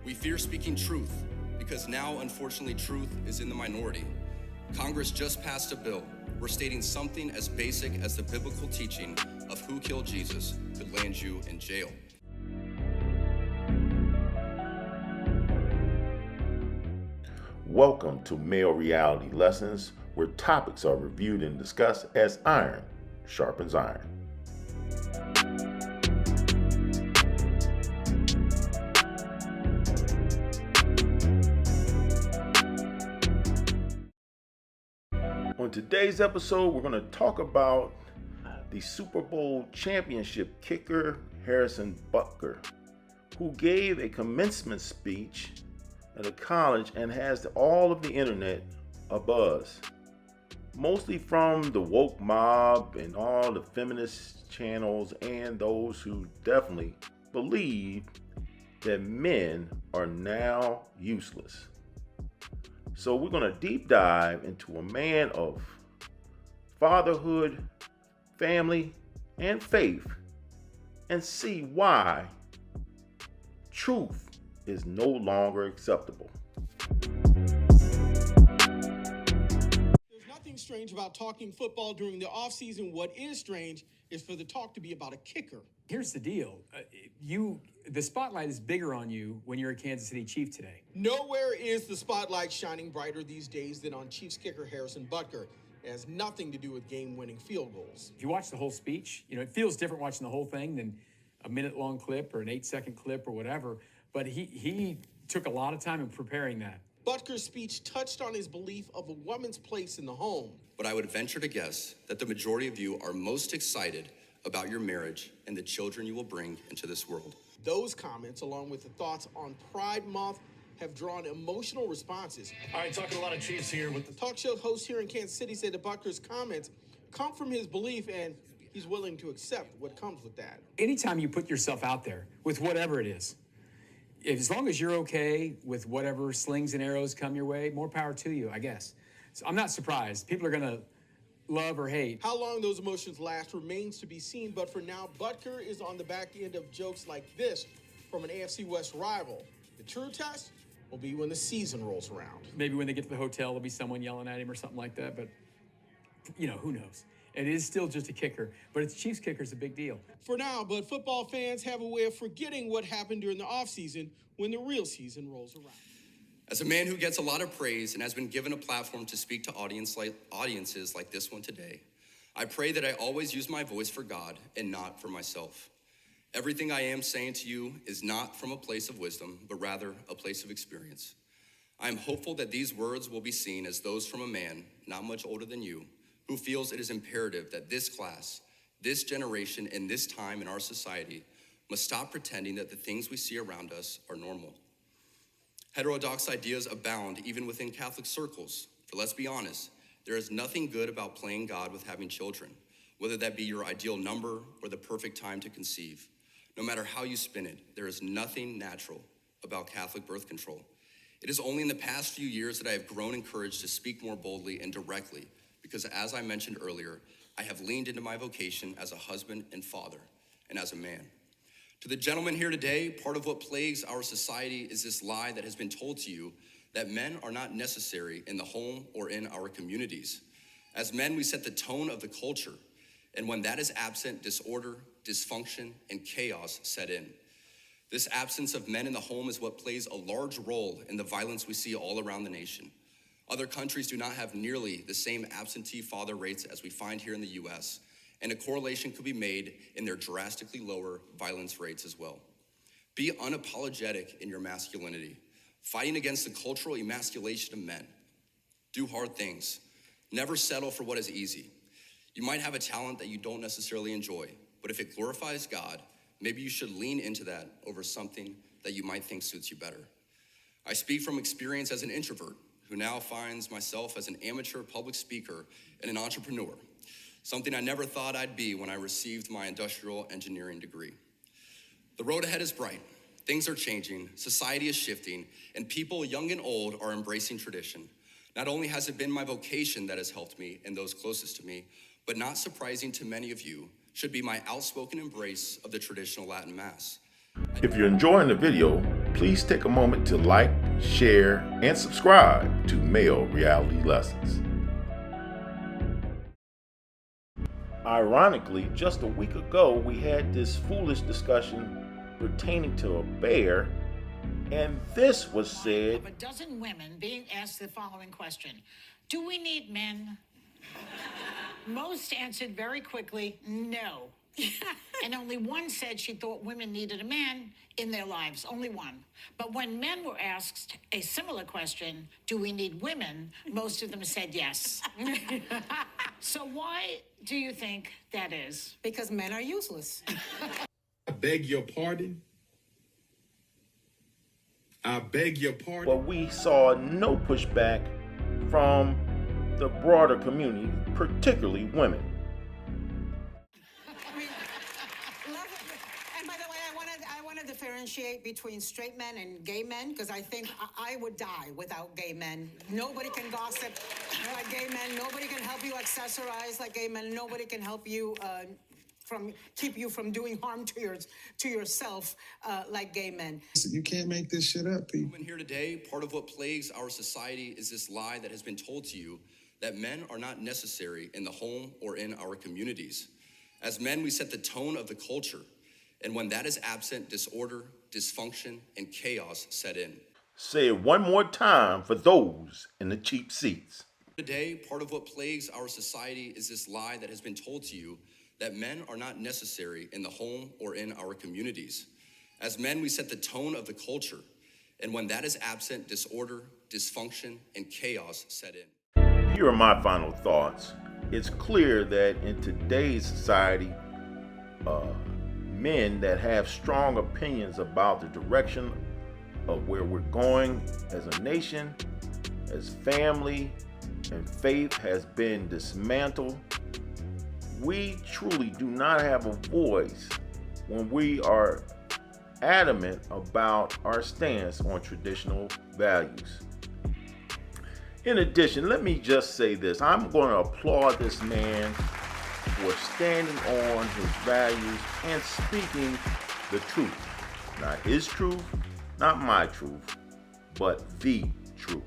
We fear speaking truth because now, unfortunately, truth is in the minority. Congress just passed a bill where stating something as basic as the biblical teaching of who killed Jesus could land you in jail. Welcome to Male Reality Lessons, where topics are reviewed and discussed as iron sharpens iron. On today's episode, we're going to talk about the Super Bowl championship kicker, Harrison Butker, who gave a commencement speech at a college and has all of the internet abuzz, mostly from the woke mob and all the feminist channels and those who definitely believe that men are now useless. So we're going to deep dive into a man of fatherhood, family, and faith, and see why truth is no longer acceptable. There's nothing strange about talking football during the offseason. What is strange is for the talk to be about a kicker. Here's the deal. The spotlight is bigger on you when you're a Kansas City Chief today. Nowhere is the spotlight shining brighter these days than on Chiefs kicker Harrison Butker. It has nothing to do with game-winning field goals. If you watch the whole speech, it feels different watching the whole thing than a minute-long clip or an 8-second clip or whatever. But he took a lot of time in preparing that. Butker's speech touched on his belief of a woman's place in the home. But I would venture to guess that the majority of you are most excited about your marriage and the children you will bring into this world. Those comments, along with the thoughts on Pride Month, have drawn emotional responses. All right, talking a lot of Chiefs here with The talk show host here in Kansas City said that Butker's comments come from his belief, and he's willing to accept what comes with that. Anytime you put yourself out there with whatever it is, as long as you're okay with whatever slings and arrows come your way, more power to you, I guess. So I'm not surprised. People are going to love or hate. How long those emotions last remains to be seen, but for now, Butker is on the back end of jokes like this from an AFC West rival. The true test will be when the season rolls around. Maybe when they get to the hotel, there'll be someone yelling at him or something like that, but, who knows? And it is still just a kicker, but it's Chiefs kicker is a big deal. For now, but football fans have a way of forgetting what happened during the offseason when the real season rolls around. As a man who gets a lot of praise and has been given a platform to speak to audiences like this one today, I pray that I always use my voice for God and not for myself. Everything I am saying to you is not from a place of wisdom, but rather a place of experience. I am hopeful that these words will be seen as those from a man not much older than you, who feels it is imperative that this class, this generation, and this time in our society must stop pretending that the things we see around us are normal. Heterodox ideas abound even within Catholic circles, for let's be honest, there is nothing good about playing God with having children, whether that be your ideal number or the perfect time to conceive. No matter how you spin it, there is nothing natural about Catholic birth control. It is only in the past few years that I have grown encouraged to speak more boldly and directly, because as I mentioned earlier, I have leaned into my vocation as a husband and father, and as a man. To the gentlemen here today, part of what plagues our society is this lie that has been told to you that men are not necessary in the home or in our communities. As men, we set the tone of the culture, and when that is absent, disorder, dysfunction, and chaos set in. This absence of men in the home is what plays a large role in the violence we see all around the nation. Other countries do not have nearly the same absentee father rates as we find here in the US, and a correlation could be made in their drastically lower violence rates as well. Be unapologetic in your masculinity, fighting against the cultural emasculation of men. Do hard things. Never settle for what is easy. You might have a talent that you don't necessarily enjoy, but if it glorifies God, maybe you should lean into that over something that you might think suits you better. I speak from experience as an introvert who now finds myself as an amateur public speaker and an entrepreneur, something I never thought I'd be when I received my industrial engineering degree. The road ahead is bright. Things are changing, society is shifting, and people, young and old, are embracing tradition. Not only has it been my vocation that has helped me and those closest to me, but not surprising to many of you, should be my outspoken embrace of the traditional Latin Mass. If you're enjoying the video, please take a moment to like, share, and subscribe to Male Reality Lessons. Ironically, just a week ago, we had this foolish discussion pertaining to a bear, and this was said. Of a dozen women being asked the following question: do we need men? Most answered very quickly, no. And only one said she thought women needed a man in their lives, only one. But when men were asked a similar question, do we need women, most of them said yes. So why do you think that is? Because men are useless. I beg your pardon. I beg your pardon. But we saw no pushback from the broader community, particularly women. And by the way, I want to differentiate between straight men and gay men, because I think I would die without gay men. Nobody can gossip like gay men. Nobody can help you accessorize like gay men. Nobody can help you keep you from doing harm to yourself like gay men. You can't make this shit up, people. Women here today, part of what plagues our society is this lie that has been told to you that men are not necessary in the home or in our communities. As men, we set the tone of the culture, and when that is absent, disorder, dysfunction, and chaos set in. Say it one more time for those in the cheap seats. Today, part of what plagues our society is this lie that has been told to you that men are not necessary in the home or in our communities. As men, we set the tone of the culture, and when that is absent, disorder, dysfunction, and chaos set in. Here are my final thoughts. It's clear that in today's society, men that have strong opinions about the direction of where we're going as a nation, as family, and faith has been dismantled. We truly do not have a voice when we are adamant about our stance on traditional values. In addition, let me just say this. I'm going to applaud this man for standing on his values and speaking the truth. Not his truth, not my truth, but the truth.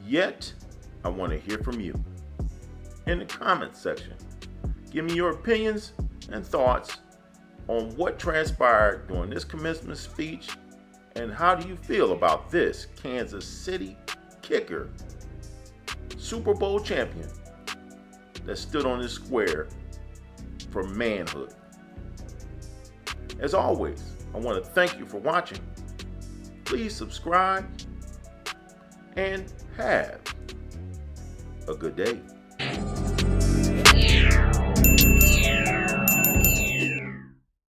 Yet, I want to hear from you in the comment section. Give me your opinions and thoughts on what transpired during this commencement speech, and how do you feel about this Kansas City kicker, Super Bowl champion that stood on his square for manhood. As always, I want to thank you for watching. Please subscribe and have a good day.